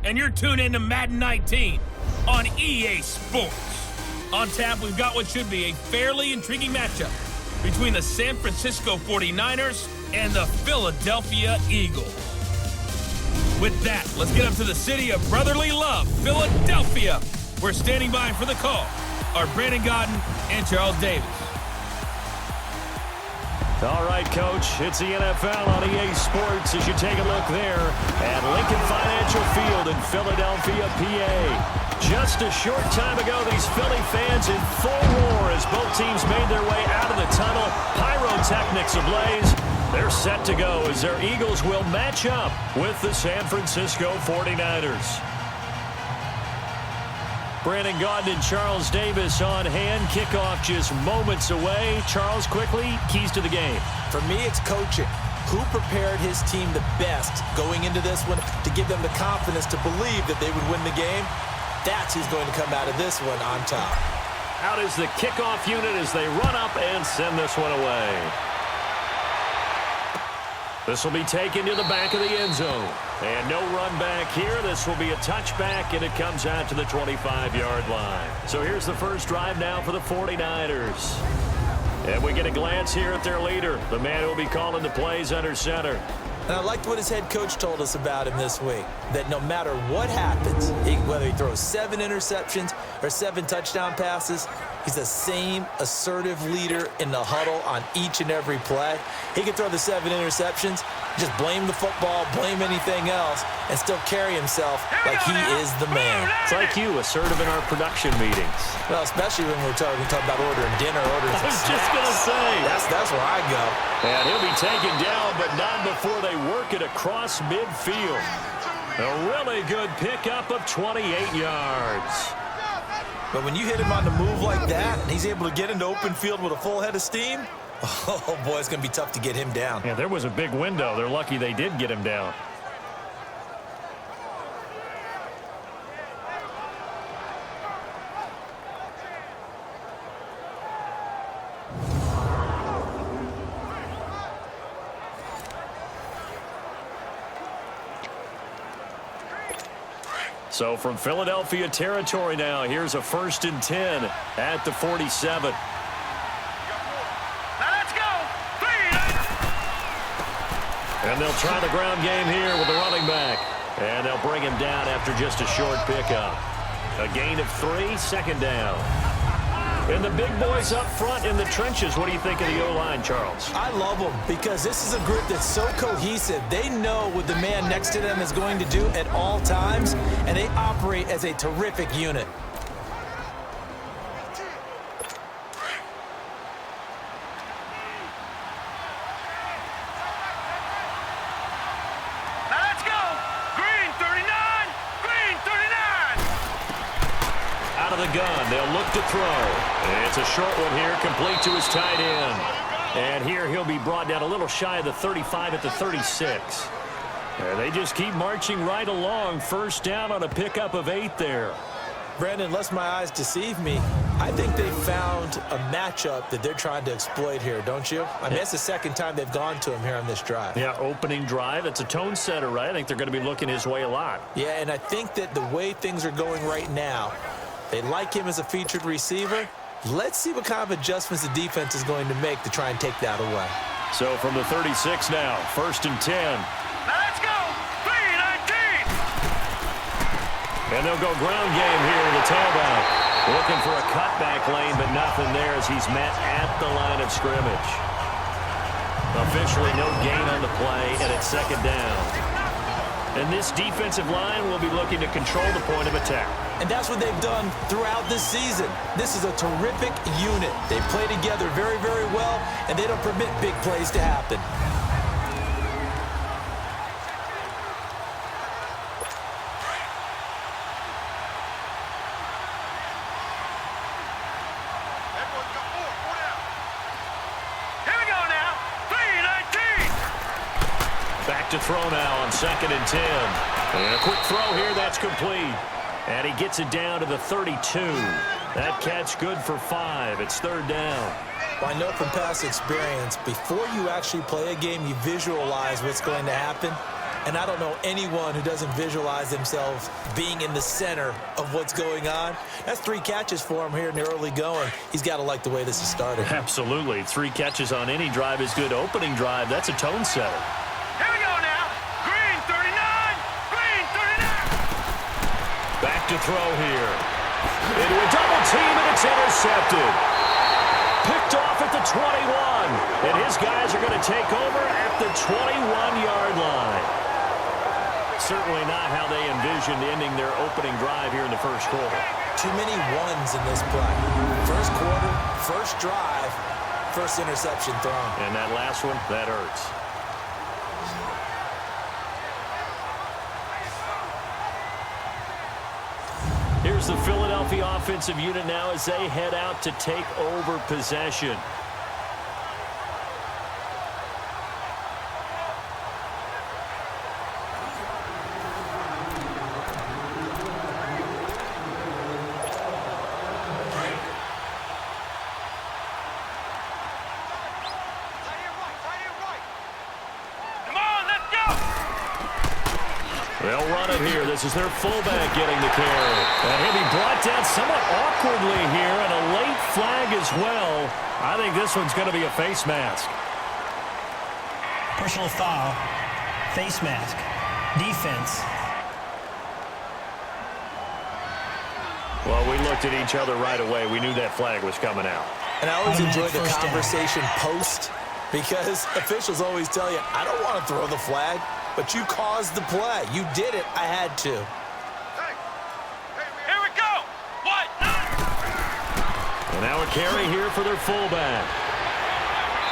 and you're tuned into Madden 19 on EA Sports. On tap, we've got what should be a fairly intriguing matchup between the San Francisco 49ers and the Philadelphia Eagles. With that, let's get up to the city of brotherly love, Philadelphia. We're standing by for the call are Brandon Godden and Charles Davis. All right, Coach, it's the NFL on EA Sports as you take a look there at Lincoln Financial Field in Philadelphia, PA. Just a short time ago, these Philly fans in full roar as both teams made their way out of the tunnel. Pyrotechnics ablaze. They're set to go as their Eagles will match up with the San Francisco 49ers. Brandon Gaudin and Charles Davis on hand. Kickoff just moments away. Charles, quickly, keys to the game. For me, it's coaching. Who prepared his team the best going into this one to give them the confidence to believe that they would win the game? That's who's going to come out of this one on top. Out is the kickoff unit as they run up and send this one away. This will be taken to the back of the end zone. And no run back here. This will be a touchback, and it comes out to the 25-yard line. So here's the first drive now for the 49ers. And we get a glance here at their leader, the man who will be calling the plays under center. And I liked what his head coach told us about him this week, that no matter what happens, whether he throws 7 interceptions or 7 touchdown passes, he's the same assertive leader in the huddle on each and every play. He can throw the 7 interceptions, just blame the football, blame anything else, and still carry himself like he is the man. It's like you, assertive in our production meetings. Well, especially when we're talking about ordering dinner, ordering I was just going to say. That's where I go. And he'll be taken down, but not before they work it across midfield. A really good pickup of 28 yards. But when you hit him on the move like that, and he's able to get into open field with a full head of steam, oh, boy, it's going to be tough to get him down. Yeah, there was a big window. They're lucky they did get him down. So from Philadelphia territory now, here's a 1st and 10 at the 47. Now let's go. 3. And they'll try the ground game here with the running back. And they'll bring him down after just a short pickup. A gain of 3, 2nd down. And the big boys up front in the trenches. What do you think of the O-line, Charles? I love them because this is a group that's so cohesive. They know what the man next to them is going to do at all times, and they operate as a terrific unit. Now let's go. Green 39. Green 39. Out of the gun, they'll look to throw. It's a short one here, complete to his tight end. And here he'll be brought down a little shy of the 35 at the 36. And they just keep marching right along. 1st down on a pickup of 8 there. Brandon, unless my eyes deceive me, I think they found a matchup that they're trying to exploit here, don't you? I mean, that's the 2nd time they've gone to him here on this drive. Yeah, opening drive. It's a tone setter, right? I think they're going to be looking his way a lot. Yeah, and I think that the way things are going right now, they like him as a featured receiver. Let's see what kind of adjustments the defense is going to make to try and take that away. So from the 36 now, 1st and 10. Now let's go. 3-19. And they'll go ground game here with the tailback. Looking for a cutback lane, but nothing there as he's met at the line of scrimmage. Officially no gain on the play, and it's 2nd down. And this defensive line will be looking to control the point of attack. And that's what they've done throughout this season. This is a terrific unit. They play together very, very well, and they don't permit big plays to happen. Here we go now. 3-19. Back to throw now on 2nd and 10. And a quick throw here, that's complete. And he gets it down to the 32. That catch good for 5. It's 3rd down. Well, I know from past experience, before you actually play a game, you visualize what's going to happen. And I don't know anyone who doesn't visualize themselves being in the center of what's going on. That's 3 catches for him here in the early going. He's got to like the way this is started. Absolutely. 3 catches on any drive is good. Opening drive, that's a tone setter. Here we go now. Green 39. Green 39. Back to throw here. Into a double team, and it's intercepted. Picked off at the 21. And his guys are going to take over at the 21-yard line. Certainly not how they envisioned ending their opening drive here in the first quarter. Too many ones in this play. First quarter, first drive, first interception thrown. And that last one, that hurts. Here's the Philadelphia offensive unit now as they head out to take over possession. They'll run it here. This is their fullback getting the carry. And he'll be brought down somewhat awkwardly here, and a late flag as well. I think this one's going to be a face mask. Personal foul, face mask, defense. Well, we looked at each other right away. We knew that flag was coming out. And I always enjoy the First down. conversation post, because officials always tell you, I don't want to throw the flag, but you caused the play. You did it. I had to. Here we go. What? And now a carry here for their fullback.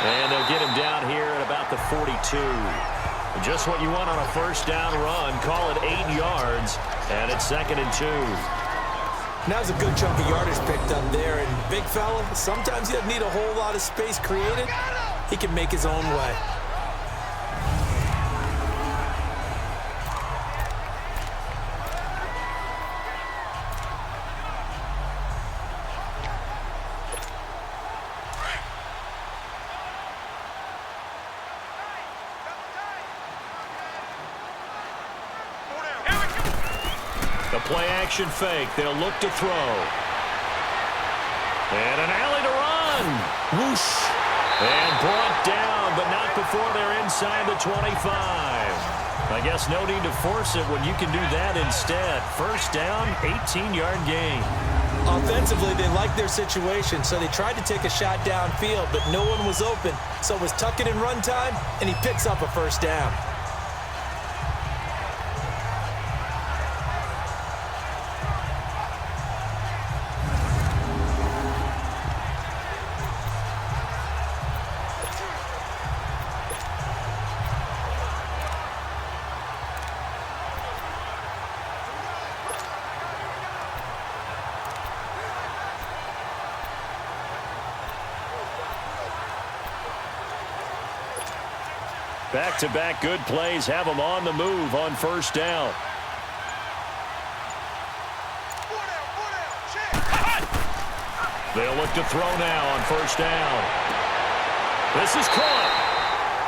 And they'll get him down here at about the 42. Just what you want on a first down run. Call it 8 yards, and it's 2nd and 2. Now's a good chunk of yardage picked up there. And big fella, sometimes he doesn't need a whole lot of space created. He can make his own way. The play-action fake. They'll look to throw. And an alley to run. Whoosh. And brought down, but not before they're inside the 25. I guess no need to force it when you can do that instead. First down, 18-yard gain. Offensively, they liked their situation, so they tried to take a shot downfield, but no one was open. So it was tuck it in run time, and he picks up a first down. Back-to-back good plays have them on the move on first down. They'll look to throw now on first down. This is caught.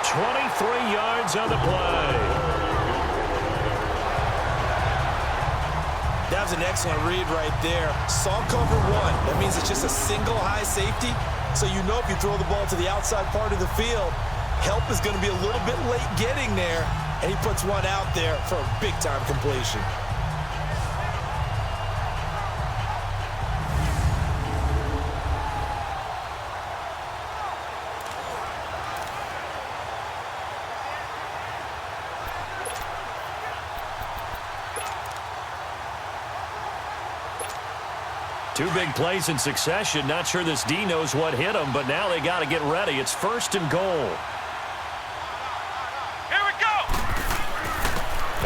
23 yards on the play. That was an excellent read right there. Saw cover 1. That means it's just a single high safety. So you know if you throw the ball to the outside part of the field, help is going to be a little bit late getting there, and he puts one out there for a big-time completion. Two big plays in succession. Not sure this D knows what hit him, but now they got to get ready. It's 1st and goal.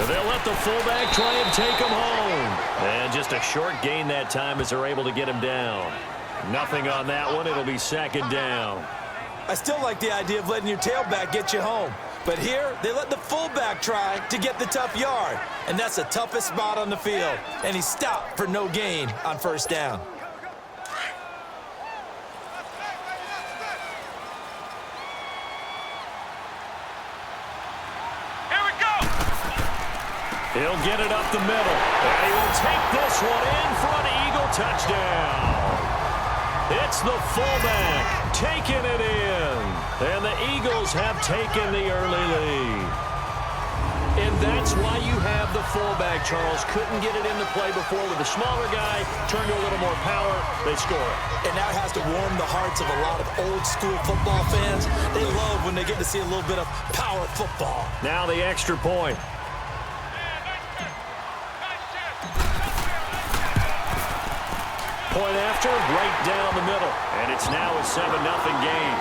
They'll let the fullback try and take him home. And just a short gain that time as they're able to get him down. Nothing on that one. It'll be 2nd down. I still like the idea of letting your tailback get you home. But here, they let the fullback try to get the tough yard. And that's the toughest spot on the field. And he stopped for no gain on first down. He'll get it up the middle. And he will take this one in for an Eagle touchdown. It's the fullback taking it in. And the Eagles have taken the early lead. And that's why you have the fullback, Charles. Couldn't get it into play before with the smaller guy. Turned to a little more power. They score it. And that has to warm the hearts of a lot of old-school football fans. They love when they get to see a little bit of power football. Now the extra point. Point after, right down the middle. And it's now a 7-0 game.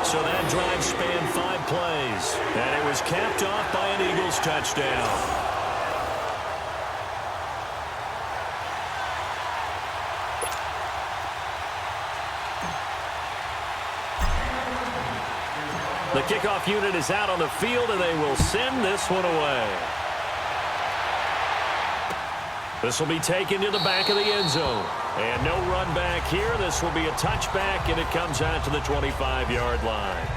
So that drive spanned 5 plays. And it was capped off by an Eagles touchdown. The kickoff unit is out on the field, and they will send this one away. This will be taken to the back of the end zone. And no run back here. This will be a touchback, and it comes out to the 25-yard line.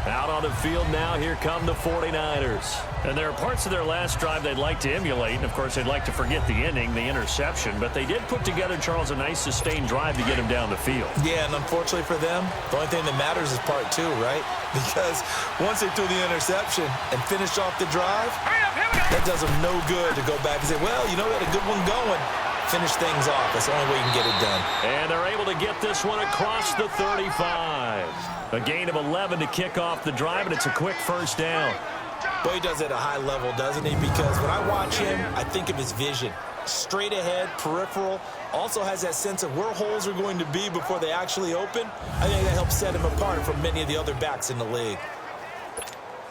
Out on the field now, here come the 49ers. And there are parts of their last drive they'd like to emulate. And, of course, they'd like to forget the inning, the interception. But they did put together, Charles, a nice sustained drive to get him down the field. Yeah, and unfortunately for them, the only thing that matters is part 2, right? Because once they threw the interception and finished off the drive, that does them no good to go back and say, well, you know, we had a good one going. Finish things off. That's the only way you can get it done. And they're able to get this one across the 35. A gain of 11 to kick off the drive, and it's a quick first down. Boy, he does it at a high level, doesn't he? Because when I watch him, I think of his vision. Straight ahead, peripheral, also has that sense of where holes are going to be before they actually open. I think that helps set him apart from many of the other backs in the league.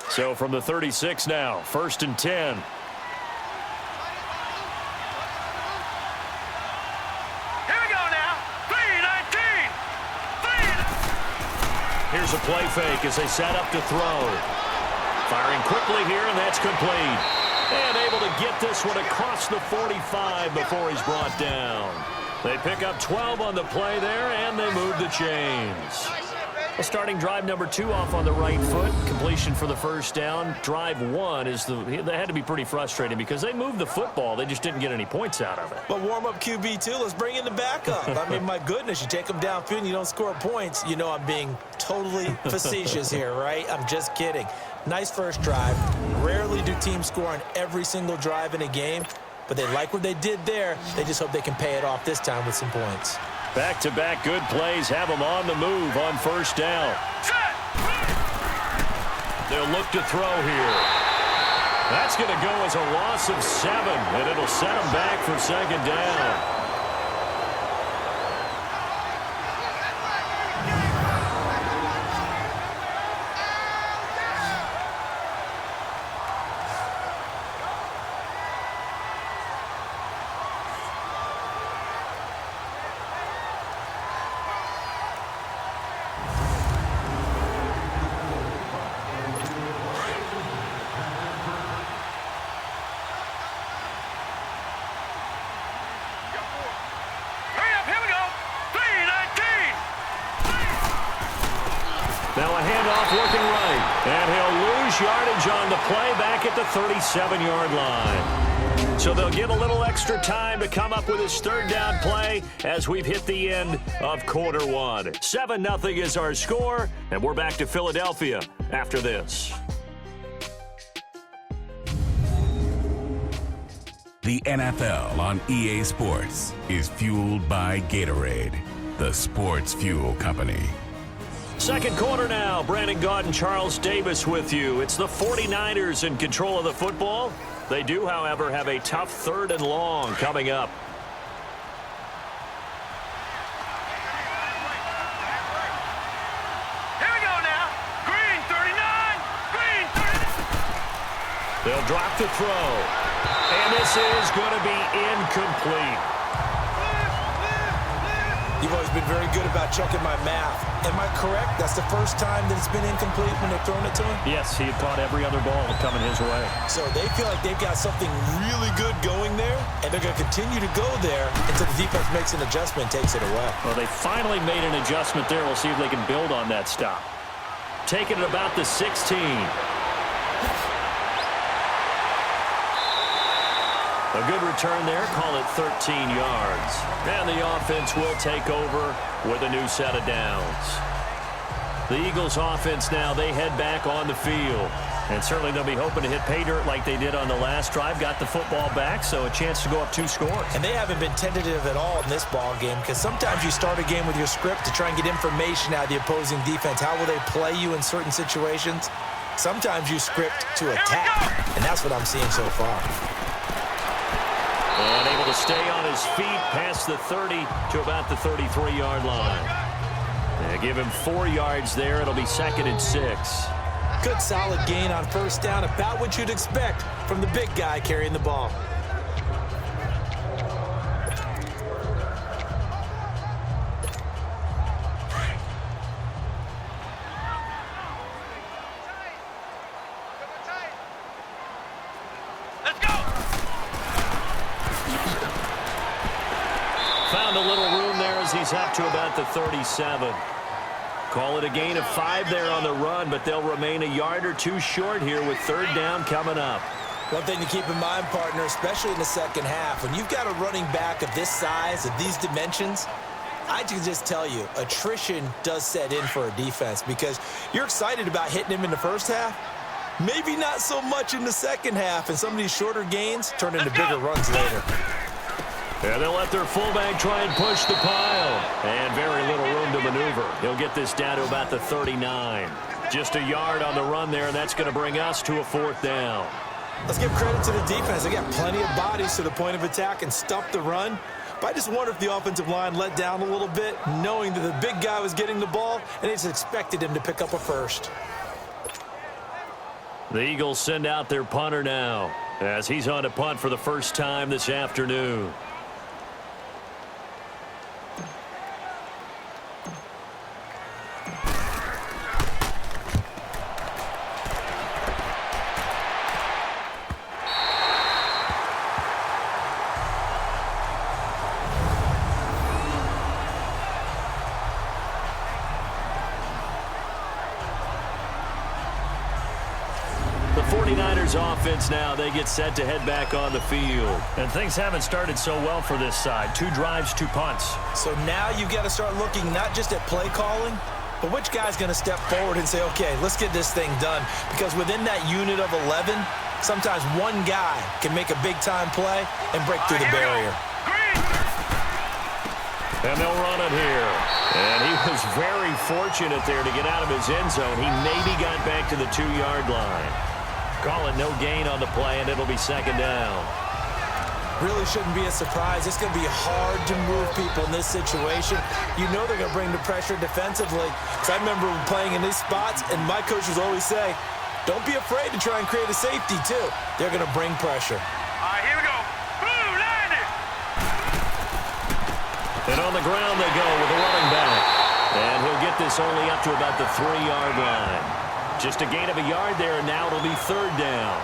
So from the 36 now, 1st and 10. Here's a play fake as they set up to throw. Firing quickly here, and that's complete. And able to get this one across the 45 before he's brought down. They pick up 12 on the play there, and they move the chains. Well, starting drive number 2 off on the right foot. Completion for the first down. Drive 1 is they had to be pretty frustrating because they moved the football. They just didn't get any points out of it. But warm-up QB, too. Let's bring in the backup. I mean, my goodness, you take them downfield and you don't score points. You know I'm being totally facetious here, right? I'm just kidding. Nice first drive. Rarely do teams score on every single drive in a game, but they like what they did there. They just hope they can pay it off this time with some points. Back-to-back good plays have them on the move on first down. They'll look to throw here. That's going to go as a loss of 7, and it'll set them back for second down. Now a handoff looking right, and he'll lose yardage on the play back at the 37-yard line. So they'll get a little extra time to come up with his third down play as we've hit the end of quarter 1. 7-0 is our score, and we're back to Philadelphia after this. The NFL on EA Sports is fueled by Gatorade, the sports fuel company. Second quarter now. Brandon Gaudin and Charles Davis with you. It's the 49ers in control of the football. They do, however, have a tough 3rd and long coming up. Here we go now. Green 39. Green 39. They'll drop the throw. And this is going to be incomplete. You've always been very good about checking my math. Am I correct? That's the first time that it's been incomplete when they've thrown it to him? Yes, he had caught every other ball coming his way. So they feel like they've got something really good going there, and they're going to continue to go there until the defense makes an adjustment and takes it away. Well, they finally made an adjustment there. We'll see if they can build on that stop. Taking it about the 16. A good return there. Call it 13 yards. And the offense will take over with a new set of downs. The Eagles offense now, they head back on the field. And certainly they'll be hoping to hit pay dirt like they did on the last drive. Got the football back, so a chance to go up 2 scores. And they haven't been tentative at all in this ball game, because sometimes you start a game with your script to try and get information out of the opposing defense. How will they play you in certain situations? Sometimes you script to attack, and that's what I'm seeing so far. And able to stay on his feet past the 30 to about the 33-yard line. They give him 4 yards there. It'll be 2nd and 6. Good solid gain on first down, about what you'd expect from the big guy carrying the ball. Let's go. Found a little room there as he's up to about the 37. Call it a gain of 5 there on the run, but they'll remain a yard or 2 short here with 3rd down coming up. One thing to keep in mind, partner, especially in the second half, when you've got a running back of this size, of these dimensions, I can just tell you, attrition does set in for a defense, because you're excited about hitting him in the first half, maybe not so much in the second half, and some of these shorter gains turn into bigger runs later. And they'll let their fullback try and push the pile. And very little room to maneuver. He'll get this down to about the 39. Just a yard on the run there, and that's going to bring us to a 4th down. Let's give credit to the defense. They got plenty of bodies to the point of attack and stuff the run. But I just wonder if the offensive line let down a little bit, knowing that the big guy was getting the ball, and they just expected him to pick up a first. The Eagles send out their punter now, as he's on to punt for the first time this afternoon. The 49ers offense now, they get set to head back on the field. And things haven't started so well for this side. 2 drives, 2 punts. So now you've got to start looking not just at play calling, but which guy's going to step forward and say, okay, let's get this thing done. Because within that unit of 11, sometimes one guy can make a big-time play and break through the barrier. And they'll run it here. And he was very fortunate there to get out of his end zone. He maybe got back to the 2-yard line. Call it no gain on the play, and it'll be 2nd down. Really shouldn't be a surprise. It's going to be hard to move people in this situation. You know they're going to bring the pressure defensively. Because I remember playing in these spots, and my coaches always say, don't be afraid to try and create a safety, too. They're going to bring pressure. All right, here we go. Blue, line it. And on the ground they go with the running back. And he'll get this only up to about the 3-yard line. Just a gain of a yard there, and now it'll be 3rd down.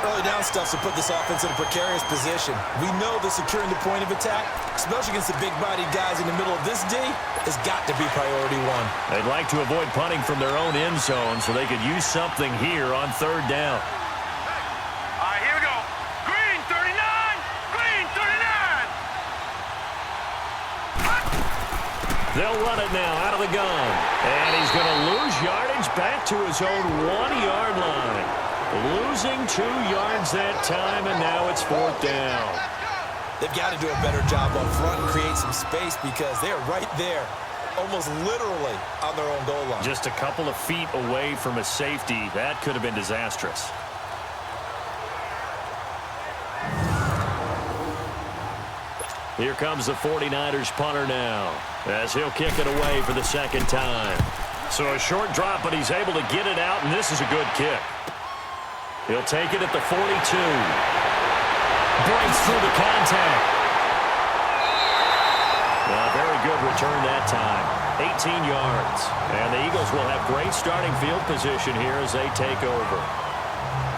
Early down stuff to put this offense in a precarious position. We know that securing the point of attack, especially against the big-bodied guys in the middle of this D, has got to be priority 1. They'd like to avoid punting from their own end zone so they could use something here on 3rd down. All right, here we go. Green 39. Green 39. They'll run it now out of the gun. And he's going to lose yardage back to his own 1-yard line. Losing 2 yards that time, and now it's 4th down. They've got to do a better job up front and create some space, because they're right there, almost literally on their own goal line. Just a couple of feet away from a safety. That could have been disastrous. Here comes the 49ers punter now, as he'll kick it away for the 2nd time. So a short drop, but he's able to get it out, and this is a good kick. He'll take it at the 42. Breaks through the contact. A very good return that time. 18 yards. And the Eagles will have great starting field position here as they take over.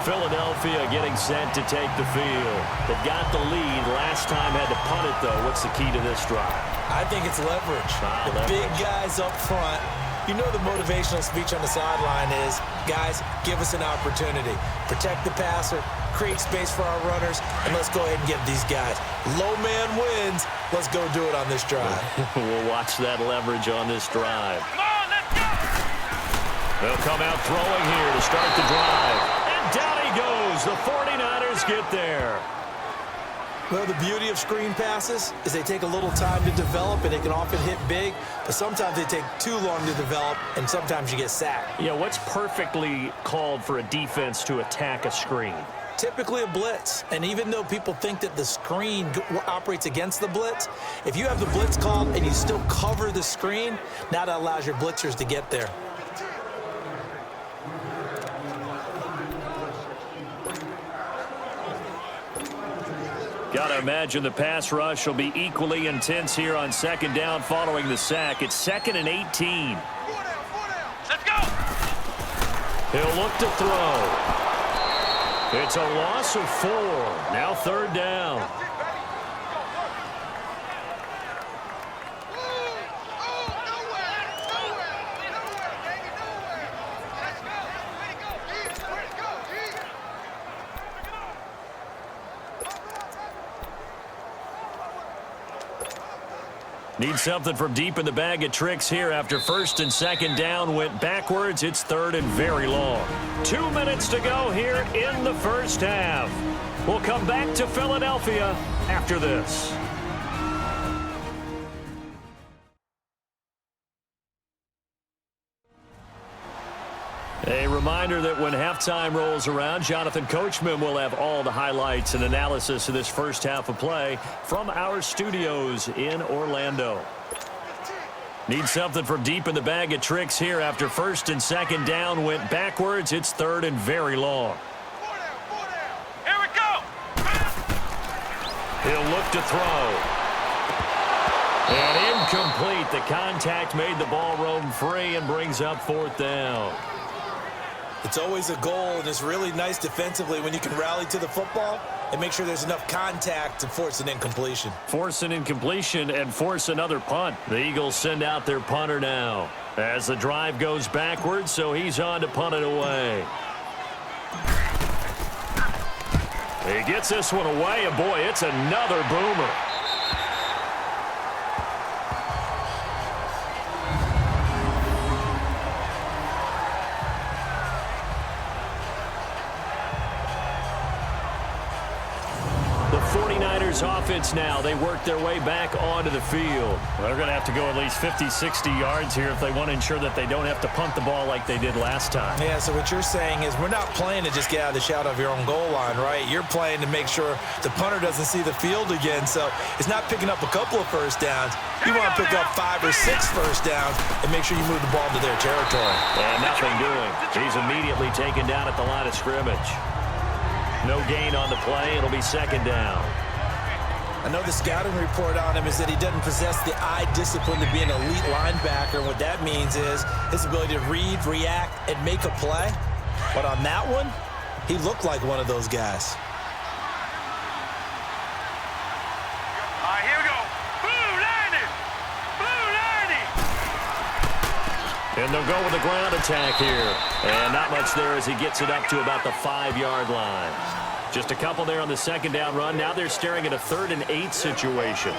Philadelphia getting set to take the field. They've got the lead. Last time had to punt it, though. What's the key to this drive? I think it's leverage. The big guys up front You know the motivational speech on the sideline is, guys, give us an opportunity. Protect the passer, create space for our runners, and let's go ahead and get these guys. Low man wins. Let's go do it on this drive. We'll watch that leverage on this drive. Come on, let's go! They'll come out throwing here to start the drive. And down he goes. The 49ers get there. Well, the beauty of screen passes is they take a little time to develop, and they can often hit big, but sometimes they take too long to develop, and sometimes you get sacked. Yeah, what's perfectly called for a defense to attack a screen? Typically a blitz, and even though people think that the screen operates against the blitz, if you have the blitz called and you still cover the screen, now that allows your blitzers to get there. Gotta imagine the pass rush will be equally intense here on second down following the sack. It's 2nd and 18. Let's go! He'll look to throw. It's a loss of 4. Now 3rd down. Need something from deep in the bag of tricks here after 1st and 2nd down went backwards. It's 3rd and very long. 2 minutes to go here in the first half. We'll come back to Philadelphia after this. A reminder that when halftime rolls around, Jonathan Coachman will have all the highlights and analysis of this first half of play from our studios in Orlando. Need something from deep in the bag of tricks here after 1st and 2nd down went backwards. It's 3rd and very long. Here we go! He'll look to throw. And incomplete. The contact made the ball roam free and brings up 4th down. It's always a goal, and it's really nice defensively when you can rally to the football and make sure there's enough contact to force an incompletion. Force an incompletion and force another punt. The Eagles send out their punter now as the drive goes backwards, so he's on to punt it away. He gets this one away, and boy, it's another boomer. Offense now. They work their way back onto the field. They're going to have to go at least 50, 60 yards here if they want to ensure that they don't have to punt the ball like they did last time. Yeah, so what you're saying is we're not playing to just get out of the shadow of your own goal line, right? You're playing to make sure the punter doesn't see the field again. So it's not picking up a couple of first downs. You want to pick up 5 or 6 first downs and make sure you move the ball to their territory. And nothing doing. He's immediately taken down at the line of scrimmage. No gain on the play. It'll be 2nd down. I know the scouting report on him is that he doesn't possess the eye discipline to be an elite linebacker. And what that means is his ability to read, react, and make a play. But on that one, he looked like one of those guys. All right, here we go. Blue lining! Blue lining! And they'll go with a ground attack here. And not much there as he gets it up to about the 5-yard line. Just a couple there on the 2nd down run. Now they're staring at a 3rd and 8 situation.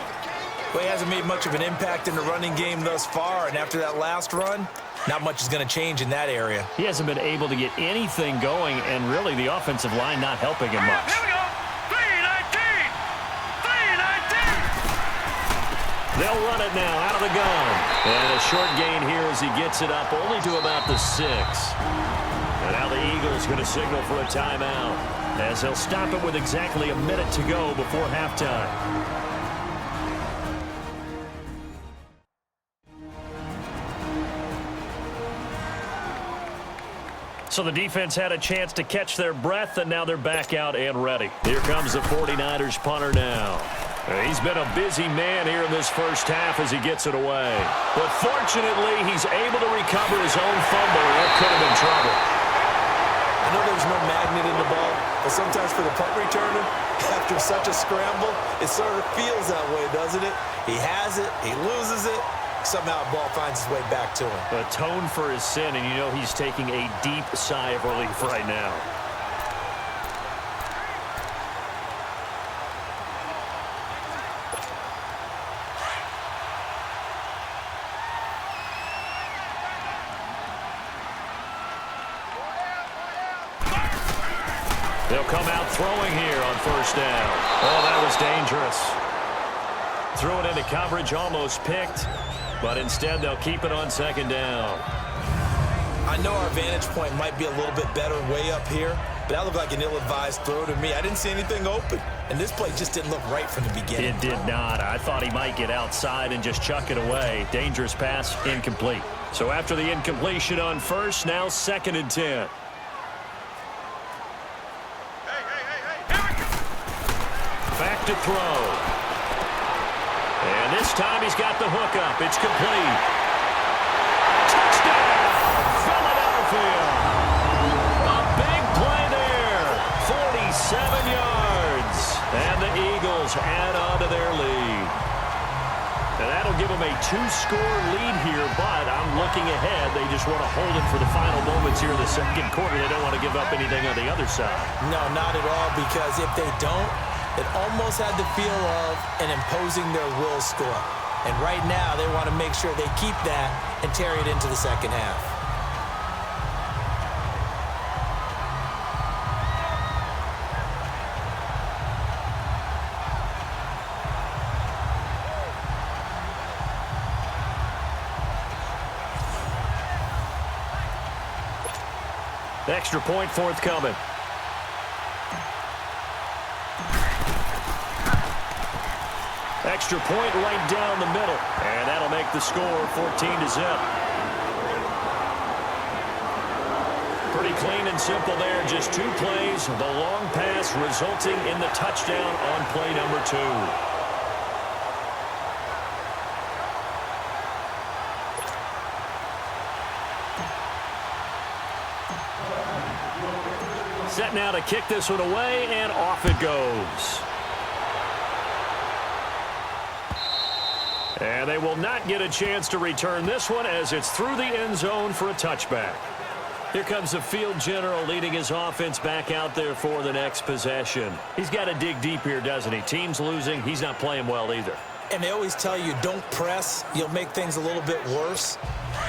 Well, he hasn't made much of an impact in the running game thus far, and after that last run, not much is going to change in that area. He hasn't been able to get anything going, and really the offensive line not helping him much. Here we go. 319! 319! They'll run it now out of the gun. And a short gain here as he gets it up only to about the 6. And now the Eagles going to signal for a timeout, as they'll stop it with exactly a minute to go before halftime. So the defense had a chance to catch their breath, and now they're back out and ready. Here comes the 49ers punter now. He's been a busy man here in this first half as he gets it away. But fortunately, he's able to recover his own fumble, or that could have been trouble. I know there's no magnet in the ball, but sometimes for the punt returner, after such a scramble, it sort of feels that way, doesn't it? He has it, he loses it, somehow the ball finds its way back to him. Atone for his sin, and you know he's taking a deep sigh of relief right now. They'll come out throwing here on first down. Oh, that was dangerous. Threw it into coverage, almost picked, but instead they'll keep it on second down. I know our vantage point might be a little bit better way up here, but that looked like an ill-advised throw to me. I didn't see anything open, and this play just didn't look right from the beginning. It did not. I thought he might get outside and just chuck it away. Dangerous pass, incomplete. So after the incompletion on first, now 2nd and 10. Back to throw. And this time he's got the hook up. It's complete. Touchdown, Philadelphia. A big play there. 47 yards. And the Eagles add on to their lead. And that'll give them a 2-score lead here, but I'm looking ahead. They just want to hold it for the final moments here in the second quarter. They don't want to give up anything on the other side. No, not at all, because if they don't, it almost had the feel of an imposing their will score. And right now, they want to make sure they keep that and carry it into the second half. Extra point forthcoming. Extra point right down the middle. And that'll make the score 14-0. Pretty clean and simple there. Just 2 plays. The long pass resulting in the touchdown on play number 2. Set now to kick this one away, and off it goes. And they will not get a chance to return this one as it's through the end zone for a touchback. Here comes the field general leading his offense back out there for the next possession. He's got to dig deep here, doesn't he? Team's losing. He's not playing well either. And they always tell you, don't press. You'll make things a little bit worse.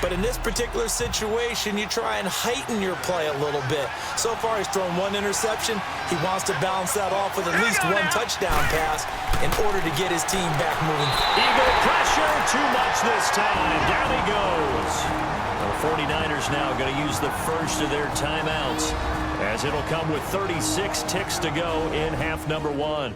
But in this particular situation, you try and heighten your play a little bit. So far, he's thrown 1 interception. He wants to balance that off with at least 1 touchdown pass in order to get his team back moving. Eagle pressure, too much this time. Down he goes. The 49ers now going to use the first of their timeouts, as it'll come with 36 ticks to go in half number 1.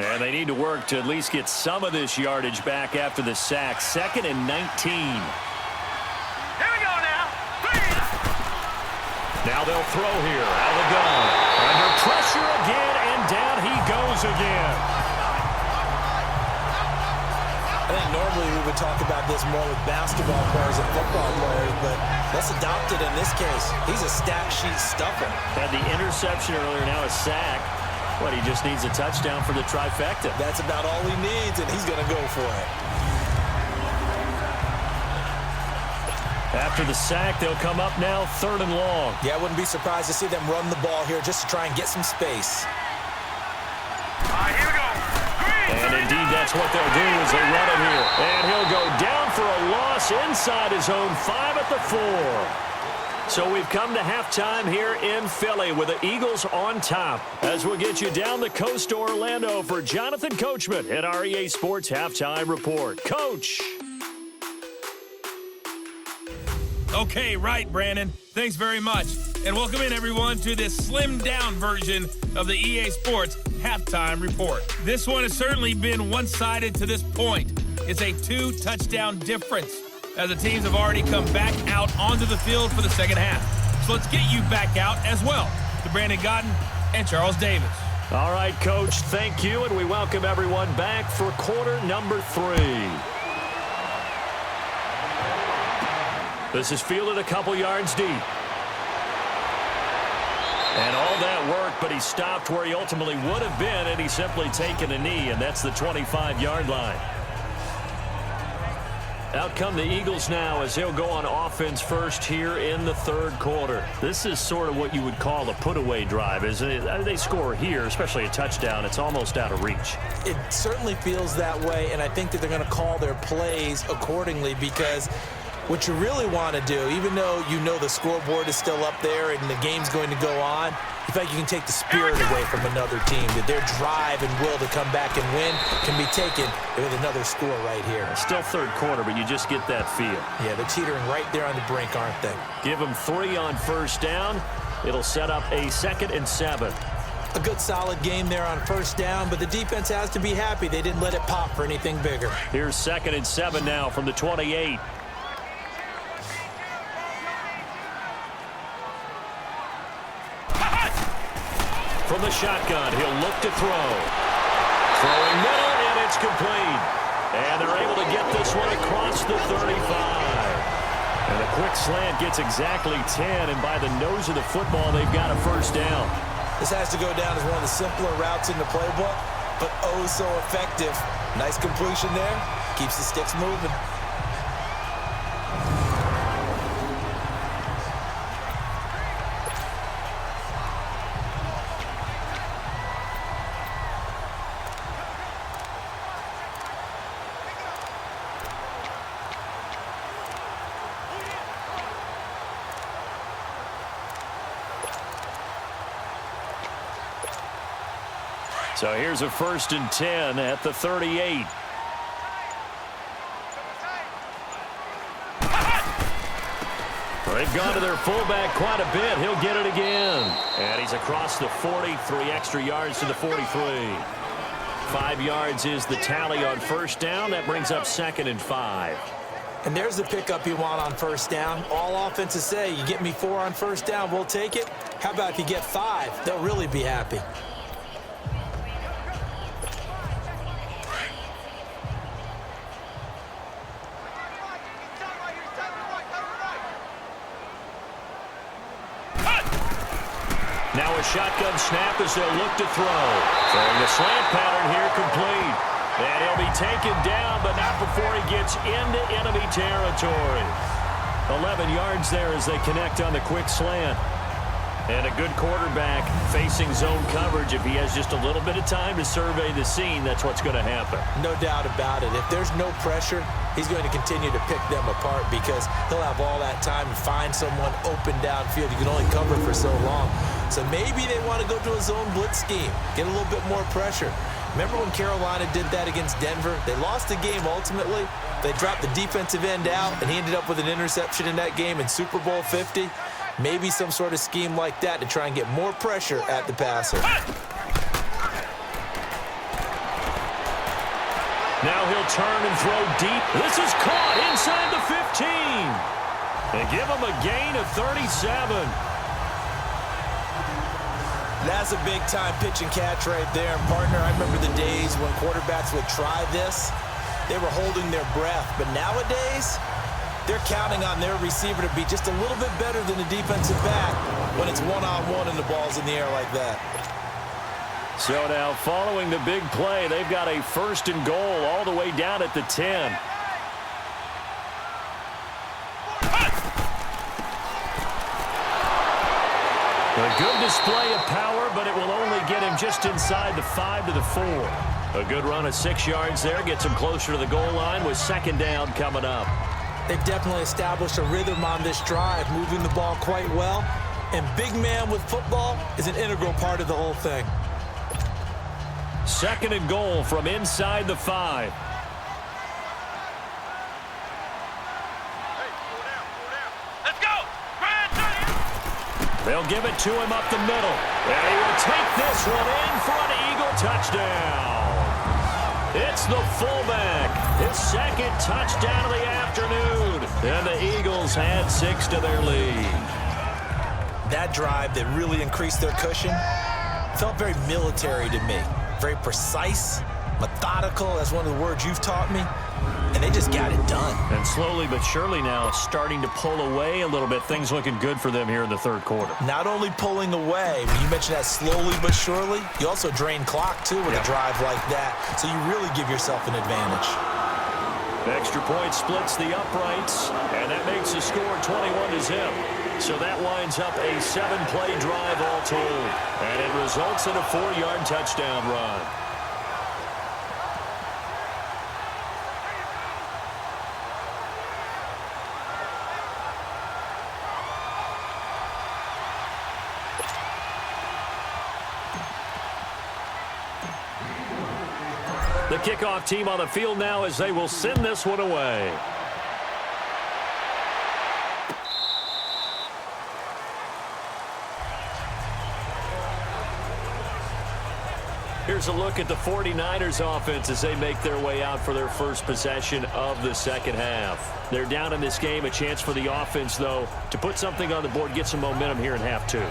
And they need to work to at least get some of this yardage back after the sack. 2nd and 19. Here we go now. Now they'll throw here. Out of the gun. Under pressure again, and down he goes again. I think normally we would talk about this more with basketball players and football players, but let's adopt it in this case. He's a stat sheet stuffer. Had the interception earlier, now a sack. But he just needs a touchdown for the trifecta. That's about all he needs, and he's going to go for it. After the sack, they'll come up now 3rd and long. Yeah, I wouldn't be surprised to see them run the ball here just to try and get some space. All right, here we go. And indeed, that's what they'll do as they run it here. And he'll go down for a loss inside his own 5 at the 4. So we've come to halftime here in Philly with the Eagles on top. As we'll get you down the coast to Orlando for Jonathan Coachman at our EA Sports Halftime Report. Coach! Okay, right, Brandon. Thanks very much. And welcome in, everyone, to this slimmed-down version of the EA Sports Halftime Report. This one has certainly been one-sided to this point. It's a 2-touchdown difference, as the teams have already come back out onto the field for the second half. So let's get you back out as well to Brandon Godden and Charles Davis. All right, Coach, thank you, and we welcome everyone back for quarter number 3. This is fielded a couple yards deep. And all that work, but he stopped where he ultimately would have been, and he's simply taken a knee, and that's the 25-yard line. Out come the Eagles now as they'll go on offense first here in the third quarter. This is sort of what you would call a put-away drive, isn't it? They score here, especially a touchdown. It's almost out of reach. It certainly feels that way, and I think that they're going to call their plays accordingly, because what you really want to do, even though you know the scoreboard is still up there and the game's going to go on, you feel like you can take the spirit away from another team, that their drive and will to come back and win can be taken with another score right here. Still third quarter, but you just get that feel. Yeah, they're teetering right there on the brink, aren't they? Give them 3 on first down. It'll set up a 2nd and 7. A good solid game there on first down, but the defense has to be happy they didn't let it pop for anything bigger. Here's 2nd and 7 now from the 28. From the shotgun, he'll look to throw. Throwing middle, and it's complete. And they're able to get this one across the 35. And a quick slant gets exactly 10, and by the nose of the football, they've got a first down. This has to go down as one of the simpler routes in the playbook, but oh so effective. Nice completion there. Keeps the sticks moving. So here's a 1st and 10 at the 38. They've gone to their fullback quite a bit. He'll get it again. And he's across the 40, 3 extra yards to the 43. 5 yards is the tally on first down. That brings up 2nd and 5. And there's the pickup you want on first down. All offenses say, you get me 4 on first down, we'll take it. How about if you get 5? They'll really be happy. Now a shotgun snap as they'll look to throw. Throwing the slant pattern here complete. And he'll be taken down, but not before he gets into enemy territory. 11 yards there as they connect on the quick slant. And a good quarterback facing zone coverage. If he has just a little bit of time to survey the scene, that's what's going to happen. No doubt about it. If there's no pressure, he's going to continue to pick them apart because he'll have all that time to find someone open downfield. You can only cover for so long. So maybe they want to go to a zone blitz scheme, get a little bit more pressure. Remember when Carolina did that against Denver? They lost the game ultimately. They dropped the defensive end out, and he ended up with an interception in that game in Super Bowl 50. Maybe some sort of scheme like that to try and get more pressure at the passer. Now he'll turn and throw deep. This is caught inside the 15. And give him a gain of 37. That's a big-time pitch and catch right there. And, partner, I remember the days when quarterbacks would try this. They were holding their breath. But nowadays, they're counting on their receiver to be just a little bit better than the defensive back when it's one-on-one and the ball's in the air like that. So now, following the big play, they've got a 1st and goal all the way down at the 10. A good display of power, but it will only get him just inside the 5 to the 4. A good run of 6 yards there gets him closer to the goal line with 2nd down coming up. They've definitely established a rhythm on this drive, moving the ball quite well. And big man with football is an integral part of the whole thing. 2nd and goal from inside the 5. They'll give it to him up the middle. And he will take this one in for an Eagle touchdown. It's the fullback. His 2nd touchdown of the afternoon. And the Eagles had 6 to their lead. That drive that really increased their cushion felt very military to me. Very precise, methodical. That's one of the words you've taught me. And they just got it done. And slowly but surely now starting to pull away a little bit. Things looking good for them here in the third quarter. Not only pulling away, but you mentioned that slowly but surely, you also drain clock, too, with a drive like that. So you really give yourself an advantage. Extra point splits the uprights, and that makes the score 21-0. So that winds up a 7-play drive all told. And it results in a 4-yard touchdown run. The kickoff team on the field now as they will send this one away. Here's a look at the 49ers offense as they make their way out for their first possession of the second half. They're down in this game. A chance for the offense, though, to put something on the board, get some momentum here in half two.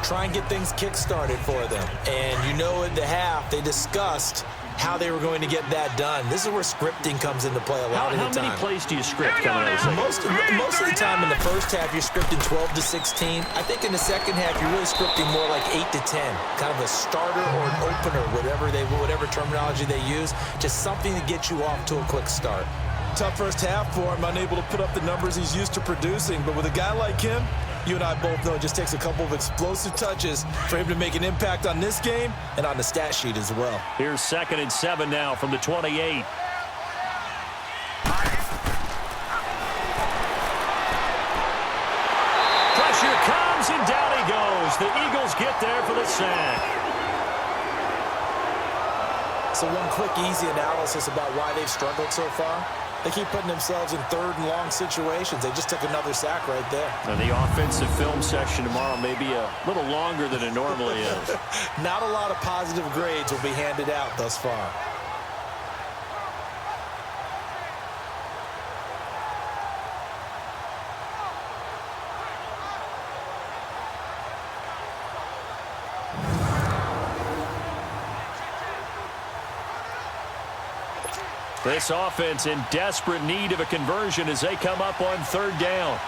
Try and get things kick-started for them. And you know, at the half, they discussed how they were going to get that done. This is where scripting comes into play a lot of the time. How many plays do you script coming out of the second? Most of the time in the first half, you're scripting 12 to 16. I think in the second half, you're really scripting more like 8 to 10. Kind of a starter or an opener, whatever terminology they use. Just something to get you off to a quick start. Tough first half for him, unable to put up the numbers he's used to producing. But with a guy like him, you and I both know it just takes a couple of explosive touches for him to make an impact on this game and on the stat sheet as well. Here's 2nd and 7 now from the 28. Pressure comes and down he goes. The Eagles get there for the sack. So one quick, easy analysis about why they've struggled so far. They keep putting themselves in 3rd and long situations. They just took another sack right there. And the offensive film session tomorrow may be a little longer than it normally is. Not a lot of positive grades will be handed out thus far. This offense in desperate need of a conversion as they come up on 3rd down.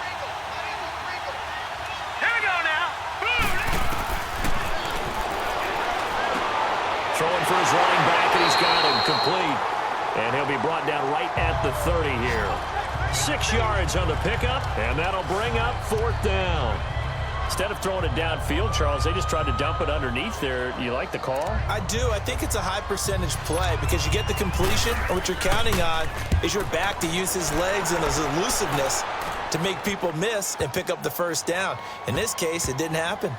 Here we go now. Throwing for his running back, and he's got him complete. And he'll be brought down right at the 30 here. 6 yards on the pickup, and that'll bring up 4th down. Instead of throwing it downfield, Charles, they just tried to dump it underneath there. You like the call? I do. I think it's a high percentage play because you get the completion, and what you're counting on is your back to use his legs and his elusiveness to make people miss and pick up the first down. In this case, it didn't happen.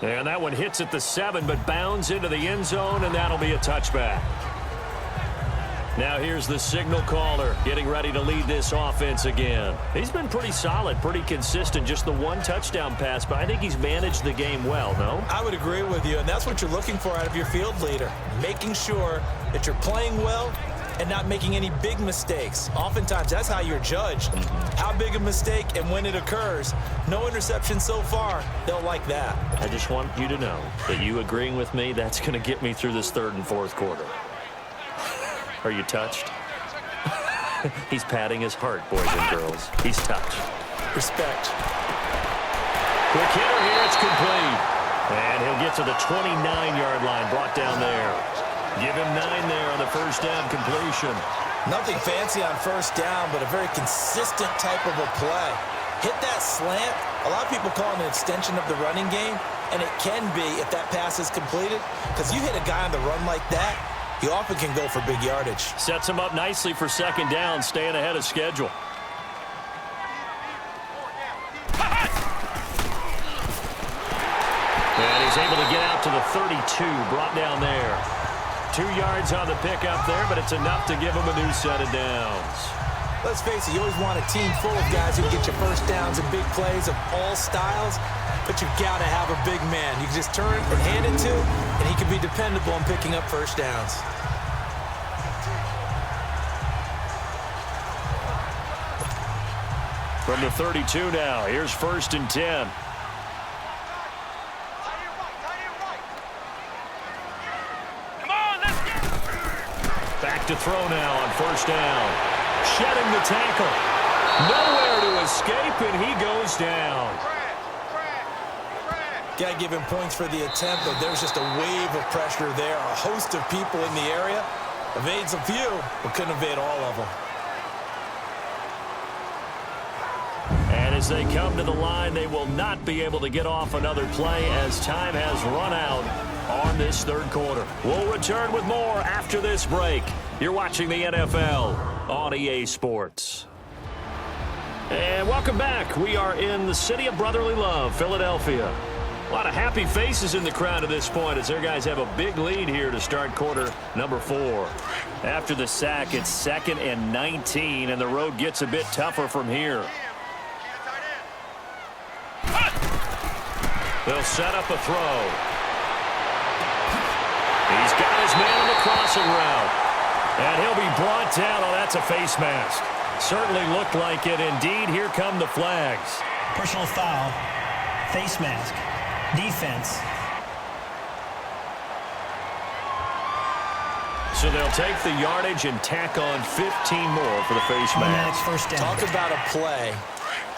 And that one hits at the 7, but bounds into the end zone, and that'll be a touchback. Now here's the signal caller getting ready to lead this offense again. He's been pretty solid, pretty consistent, just the 1 touchdown pass, but I think he's managed the game well, no? I would agree with you, and that's what you're looking for out of your field leader, making sure that you're playing well and not making any big mistakes. Oftentimes, that's how you're judged. How big a mistake and when it occurs. No interception so far. They'll like that. I just want you to know that you agreeing with me, that's going to get me through this 3rd and 4th quarter. Are you touched? He's patting his heart, boys and girls. He's touched. Respect. Quick hitter here, it's complete. And he'll get to the 29-yard line, brought down there. Give him 9 there on the first down completion. Nothing fancy on first down, but a very consistent type of a play. Hit that slant. A lot of people call it an extension of the running game, and it can be if that pass is completed, because you hit a guy on the run like that, he often can go for big yardage. Sets him up nicely for 2nd down, staying ahead of schedule. And he's able to get out to the 32, brought down there. 2 yards on the pickup there, but it's enough to give him a new set of downs. Let's face it, you always want a team full of guys who can get you first downs and big plays of all styles, but you've got to have a big man. You can just turn and hand it to, and he can be dependable in picking up first downs. From the 32 now, here's 1st and 10. Come on, let's go. back to throw now on first down. Shedding the tackle. Nowhere to escape, and he goes down. Got to give him points for the attempt, but there's just a wave of pressure there. A host of people in the area. Evades a few, but couldn't evade all of them. And as they come to the line, they will not be able to get off another play as time has run out on this third quarter. We'll return with more after this break. You're watching the NFL on EA Sports. And welcome back. We are in the city of brotherly love, Philadelphia. A lot of happy faces in the crowd at this point as their guys have a big lead here to start quarter number 4. After the sack, it's 2nd and 19, and the road gets a bit tougher from here. They'll set up a throw. He's got his man on the crossing route. And he'll be brought down. Oh, that's a face mask. Certainly looked like it. Indeed, here come the flags. Personal foul. Face mask. Defense. So they'll take the yardage and tack on 15 more for the face mask. First down. Talk about a play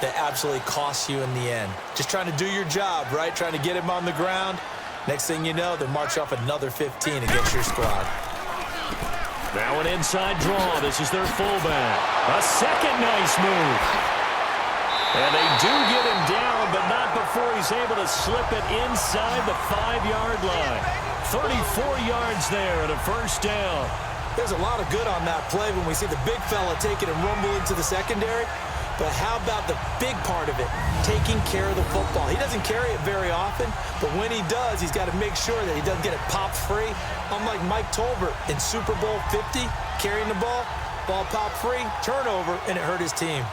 that absolutely costs you in the end. Just trying to do your job, right? Trying to get him on the ground. Next thing you know, they march off another 15 against your squad. Now an inside draw. This is their fullback. A second nice move. And they do get him down, but not before he's able to slip it inside the 5-yard line. 34 yards there and a first down. There's a lot of good on that play when we see the big fella take it and rumble into the secondary. But how about the big part of it, taking care of the football? He doesn't carry it very often, but when he does, he's got to make sure that he doesn't get it popped free. Unlike Mike Tolbert in Super Bowl 50, carrying the ball popped free, turnover, and it hurt his team.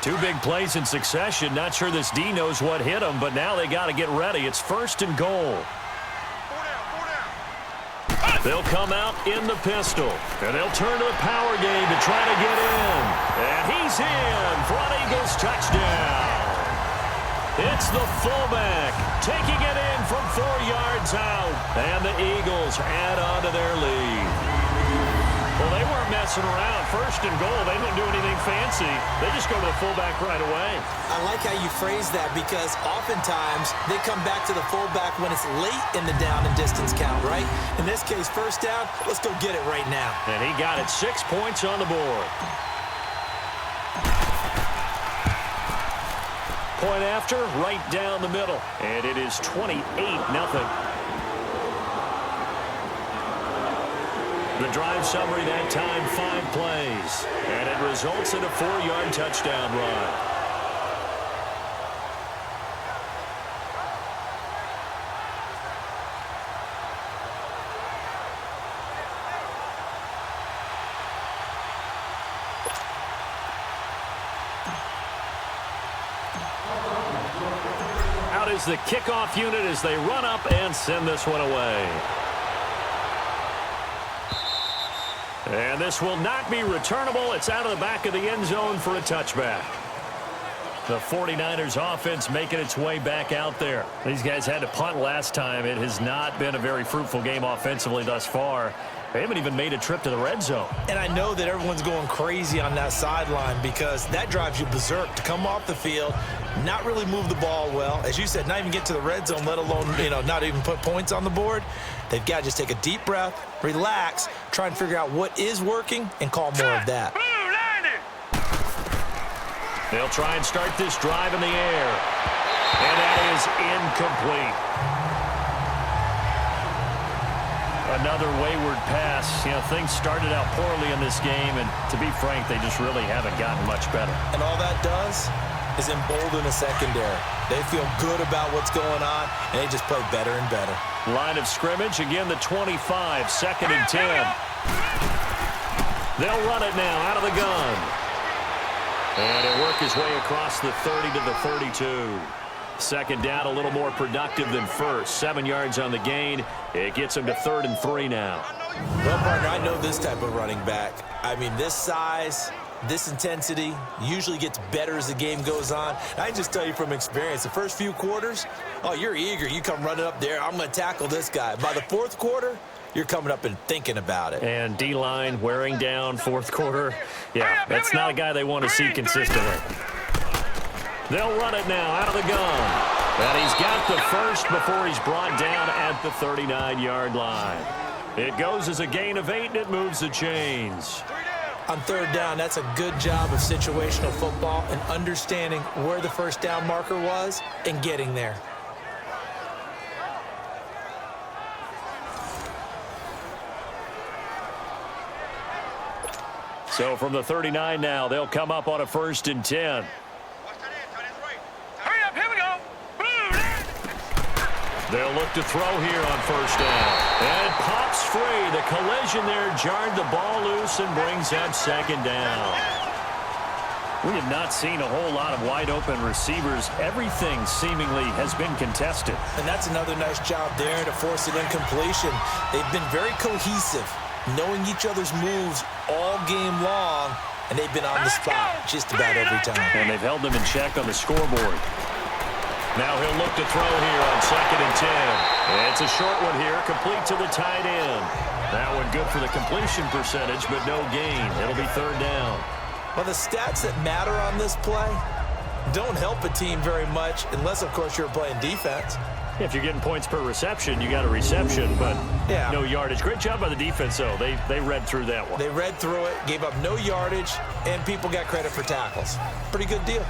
Two big plays in succession. Not sure this D knows what hit him, but now they got to get ready. It's 1st and goal. They'll come out in the pistol, and they'll turn to the power game to try to get in. And he's in for an Eagles touchdown. It's the fullback taking it in from 4 yards out, and the Eagles add on to their lead. Well, they weren't messing around. 1st and goal, they don't do anything fancy. They just go to the fullback right away. I like how you phrase that because oftentimes they come back to the fullback when it's late in the down and distance count, right? In this case, 1st down, let's go get it right now. And he got it 6 points on the board. Point after, right down the middle. And it is 28-0. The drive summary that time, 5 plays. And it results in a 4-yard touchdown run. Out is the kickoff unit as they run up and send this one away. And this will not be returnable. It's out of the back of the end zone for a touchback. The 49ers offense making its way back out there. These guys had to punt last time. It has not been a very fruitful game offensively thus far. They haven't even made a trip to the red zone. And I know that everyone's going crazy on that sideline because that drives you berserk to come off the field, not really move the ball well. As you said, not even get to the red zone, let alone, not even put points on the board. They've got to just take a deep breath, relax, try and figure out what is working, and call more of that. They'll try and start this drive in the air. And that is incomplete. Another wayward pass. Things started out poorly in this game, and to be frank, they just really haven't gotten much better. And all that does is embolden a secondary. They feel good about what's going on, and they just play better and better. Line of scrimmage, again the 25, 2nd and 10. They'll run it now out of the gun. And he'll work his way across the 30 to the 32. Second down, a little more productive than first. 7 yards on the gain. It gets him to 3rd and 3 now. Well, partner, I know this type of running back. I mean, this size, this intensity usually gets better as the game goes on. I can just tell you from experience, the first few quarters, oh, you're eager. You come running up there, I'm going to tackle this guy. By the 4th quarter, you're coming up and thinking about it. And D-line wearing down 4th quarter. Yeah, that's not a guy they want to see consistently. They'll run it now out of the gun. And he's got the first before he's brought down at the 39-yard line. It goes as a gain of 8, and it moves the chains. On 3rd down, that's a good job of situational football and understanding where the first down marker was and getting there. So from the 39 now, they'll come up on a 1st and 10. Hurry up, here we go. Blue. They'll look to throw here on 1st down. And it pops free. The collision there jarred the ball loose and brings up 2nd down. We have not seen a whole lot of wide-open receivers. Everything seemingly has been contested. And that's another nice job there to force an incompletion. They've been very cohesive, knowing each other's moves all game long, and they've been on the spot just about every time. And they've held them in check on the scoreboard. Now he'll look to throw here on 2nd and 10. It's a short one here, complete to the tight end. That one good for the completion percentage, but no gain. It'll be 3rd down. Well, the stats that matter on this play don't help a team very much, unless, of course, you're playing defense. If you're getting points per reception, you got a reception, but no yardage. Great job by the defense, though. They read through that one. They read through it, gave up no yardage, and people got credit for tackles. Pretty good deal.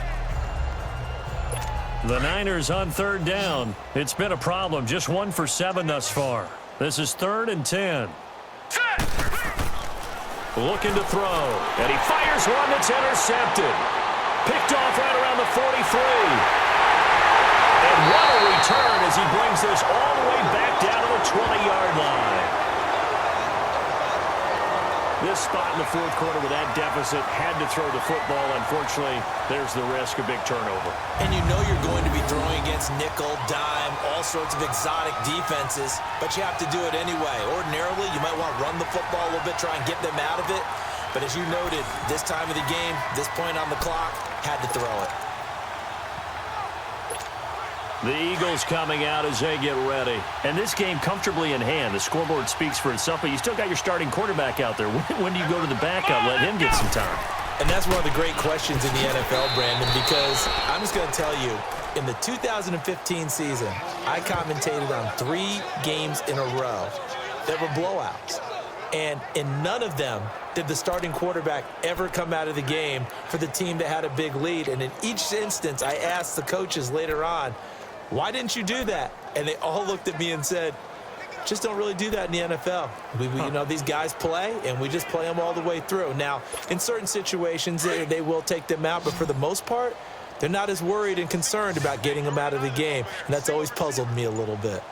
The Niners on 3rd down. It's been a problem. Just 1 for 7 thus far. This is 3rd and 10. Looking to throw. And he fires one that's intercepted. Picked off right around the 43. And what a return as he brings this all the way back down to the 20-yard line. This spot in the 4th quarter with that deficit had to throw the football. Unfortunately, there's the risk of big turnover. And you know you're going to be throwing against nickel, dime, all sorts of exotic defenses, but you have to do it anyway. Ordinarily, you might want to run the football a little bit, try and get them out of it. But as you noted, this time of the game, this point on the clock, had to throw it. The Eagles coming out as they get ready. And this game comfortably in hand. The scoreboard speaks for itself, but you still got your starting quarterback out there. When do you go to the backup? Let him get some time. And that's one of the great questions in the NFL, Brandon, because I'm just going to tell you, in the 2015 season, I commentated on 3 games in a row that were blowouts. And in none of them did the starting quarterback ever come out of the game for the team that had a big lead. And in each instance, I asked the coaches later on, why didn't you do that? And they all looked at me and said, just don't really do that in the NFL. You know, these guys play, and we just play them all the way through. Now, in certain situations, they will take them out, but for the most part, they're not as worried and concerned about getting them out of the game. And that's always puzzled me a little bit.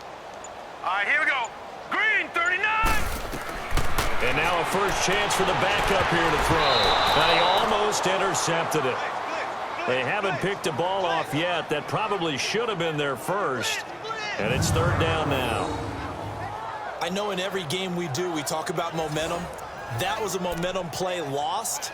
All right, here we go. Green, 39. And now a first chance for the backup here to throw. And he almost intercepted it. They haven't picked a ball off yet. That probably should have been their first. And it's 3rd down now. I know in every game we do, we talk about momentum. That was a momentum play lost.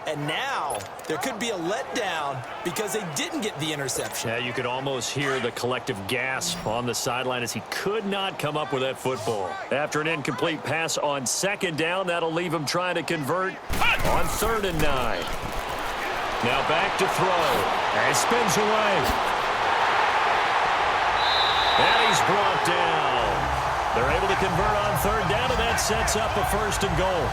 And now there could be a letdown because they didn't get the interception. Yeah, you could almost hear the collective gasp on the sideline as he could not come up with that football. After an incomplete pass on 2nd down, that'll leave him trying to convert on 3rd and 9. Now back to throw. And spins away. And he's brought down. They're able to convert on 3rd down, and that sets up a 1st and goal.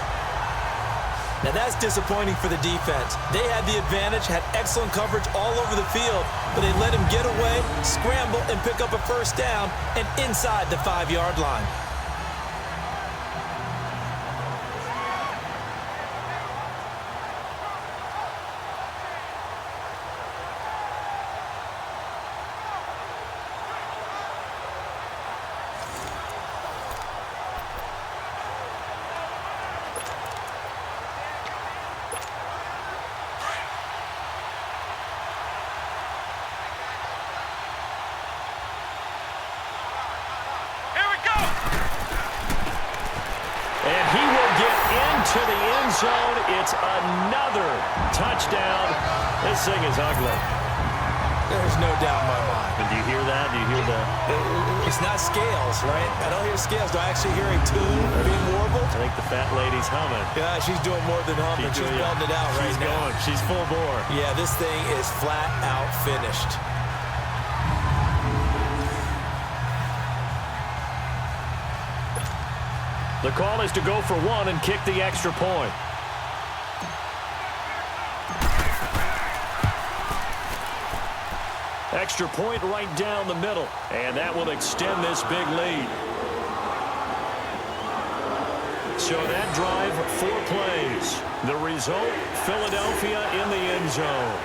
Now that's disappointing for the defense. They had the advantage, had excellent coverage all over the field, but they let him get away, scramble, and pick up a 1st down and inside the 5-yard line. end zone. It's another touchdown. This thing is ugly. There's no doubt in my mind. And do you hear that? Do you hear that? It's not scales, right? I don't hear scales. Do I actually hear a tune being warbled? I think the fat lady's humming. Yeah, she's doing more than humming. She's belting it out right now. She's going. She's full bore. Yeah, this thing is flat out finished. The call is to go for one and kick the extra point. Extra point right down the middle, and that will extend this big lead. So that drive, 4 plays. The result, Philadelphia in the end zone.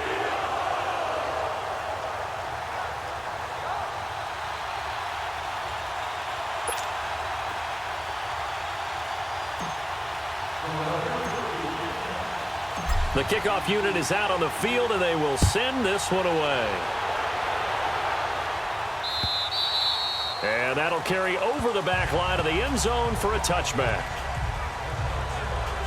The kickoff unit is out on the field, and they will send this one away. And that'll carry over the back line of the end zone for a touchback.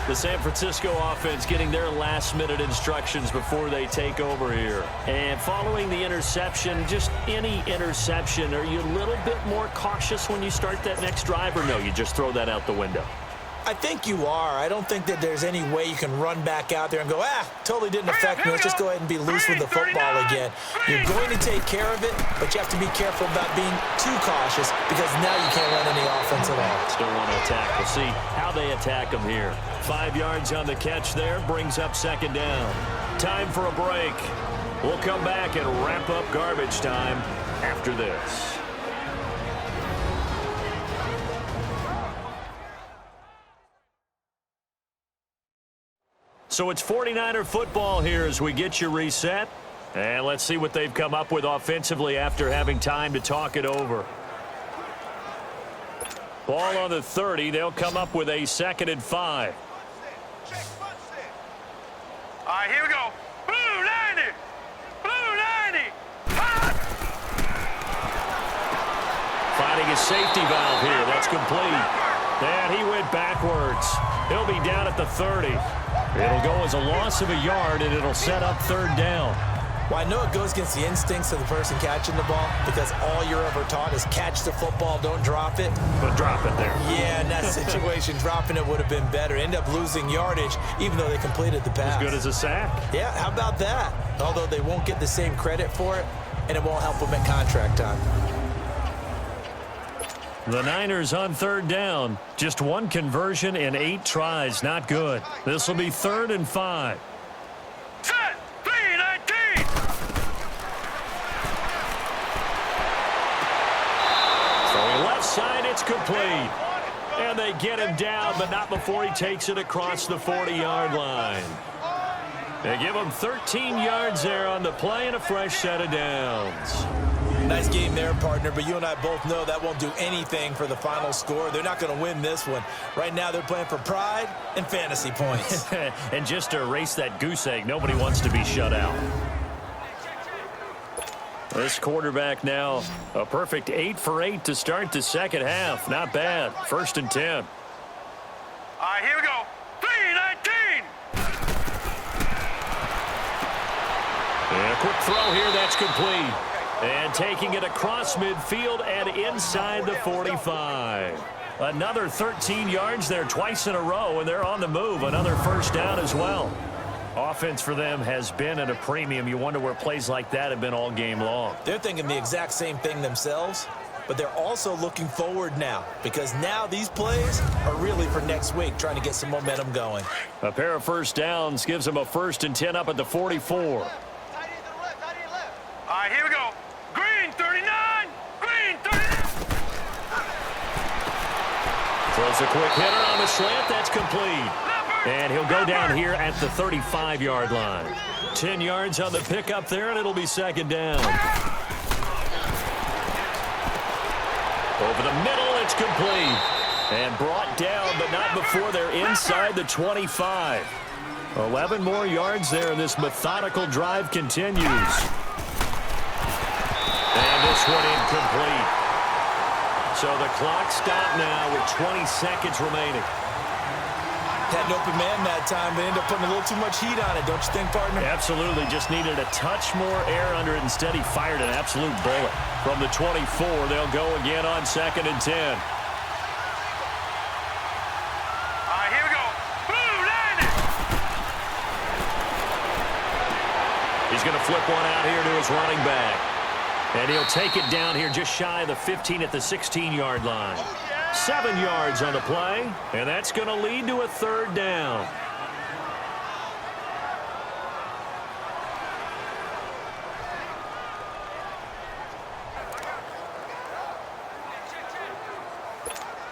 The San Francisco offense getting their last-minute instructions before they take over here. And following the interception, just any interception, are you a little bit more cautious when you start that next drive, or no, you just throw that out the window? I think you are. I don't think that there's any way you can run back out there and go, totally didn't affect me. Let's just go ahead and be loose with the football again. You're going to take care of it, but you have to be careful about being too cautious because now you can't run any offense at all. Still want to attack. We'll see how they attack them here. 5 yards on the catch there, brings up second down. Time for a break. We'll come back and wrap up garbage time after this. So it's 49er football here as we get you reset. And let's see what they've come up with offensively after having time to talk it over. Ball on the 30. They'll come up with a 2nd and 5. All right, here we go. Blue 90. Blue 90. Finding a safety valve here. That's complete. And he went backwards. He'll be down at the 30. It'll go as a loss of a yard, and it'll set up 3rd down. Well, I know it goes against the instincts of the person catching the ball because all you're ever taught is catch the football, don't drop it. But drop it there. Yeah, in that situation, dropping it would have been better. End up losing yardage, even though they completed the pass. As good as a sack. Yeah, how about that? Although they won't get the same credit for it, and it won't help them at contract time. The Niners on 3rd down. Just 1 conversion in 8 tries. Not good. This will be 3rd and 5. Set. 3-19. Throwing left side, it's complete. And they get him down, but not before he takes it across the 40-yard line. They give him 13 yards there on the play and a fresh set of downs. Nice game there, partner, but you and I both know that won't do anything for the final score. They're not going to win this one. Right now, they're playing for pride and fantasy points. And just to erase that goose egg, nobody wants to be shut out. This quarterback now, a perfect 8 for 8 to start the second half. Not bad. 1st and 10. All right, here we go. 3-19. And a quick throw here, that's complete. And taking it across midfield and inside the 45. Another 13 yards there twice in a row, and they're on the move. Another 1st down as well. Offense for them has been at a premium. You wonder where plays like that have been all game long. They're thinking the exact same thing themselves, but they're also looking forward now because now these plays are really for next week, trying to get some momentum going. A pair of 1st downs gives them a 1st and 10 up at the 44. All right, here we go. Green 39. Green 39. Throws a quick hitter on the slant. That's complete. And he'll go down here at the 35-yard line. 10 yards on the pickup there, and it'll be 2nd down. Over the middle, it's complete. And brought down, but not before they're inside the 25. 11 more yards there, and this methodical drive continues. And this one incomplete. So the clock stopped now with 20 seconds remaining. Had an open man that time, but ended up putting a little too much heat on it, don't you think, partner? Absolutely. Just needed a touch more air under it. Instead, he fired an absolute bullet. From the 24, they'll go again on 2nd and 10. All right, here we go. Blue line it. He's going to flip one out here to his running back. And he'll take it down here just shy of the 15 at the 16-yard line. 7 yards on the play, and that's going to lead to a 3rd down.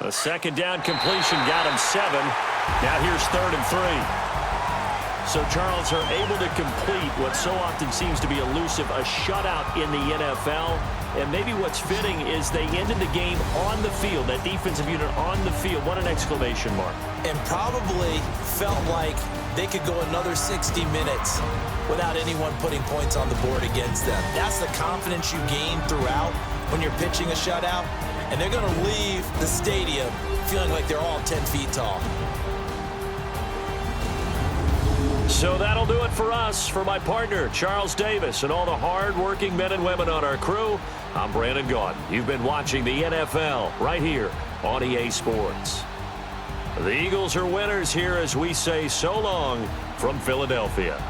A 2nd down completion got him 7. Now here's 3rd and 3. So Charles are able to complete what so often seems to be elusive, a shutout in the NFL. And maybe what's fitting is they ended the game on the field, that defensive unit on the field. What an exclamation mark. And probably felt like they could go another 60 minutes without anyone putting points on the board against them. That's the confidence you gain throughout when you're pitching a shutout. And they're going to leave the stadium feeling like they're all 10 feet tall. So that'll do it for us. For my partner, Charles Davis, and all the hard-working men and women on our crew, I'm Brandon Gaudin. You've been watching the NFL right here on EA Sports. The Eagles are winners here as we say so long from Philadelphia.